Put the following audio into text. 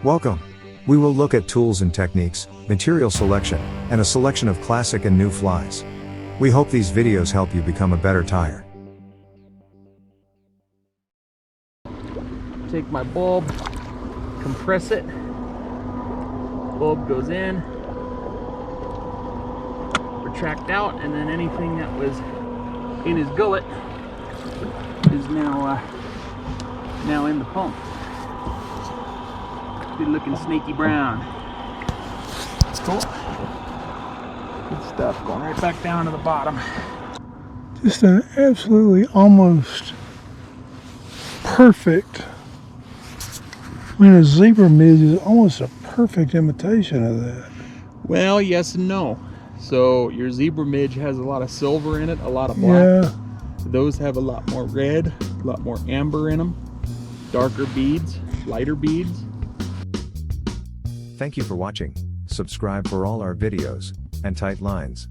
Welcome. We will look at tools and techniques, material selection, and a selection of classic and new flies. We hope these videos help you become a better tyer. Take my bulb, compress it, bulb goes in, retract out, and then anything that was in his gullet is now in the pump. Good looking snaky brown. That's cool. Good stuff, going right back down to the bottom. Just an absolutely almost perfect, I mean, a zebra midge is almost a perfect imitation of that. Well, yes and no. So your zebra midge has a lot of silver in it, a lot of black. Yeah. Those have a lot more red, a lot more amber in them, darker beads, lighter beads. Thank you for watching. Subscribe for all our videos and tight lines.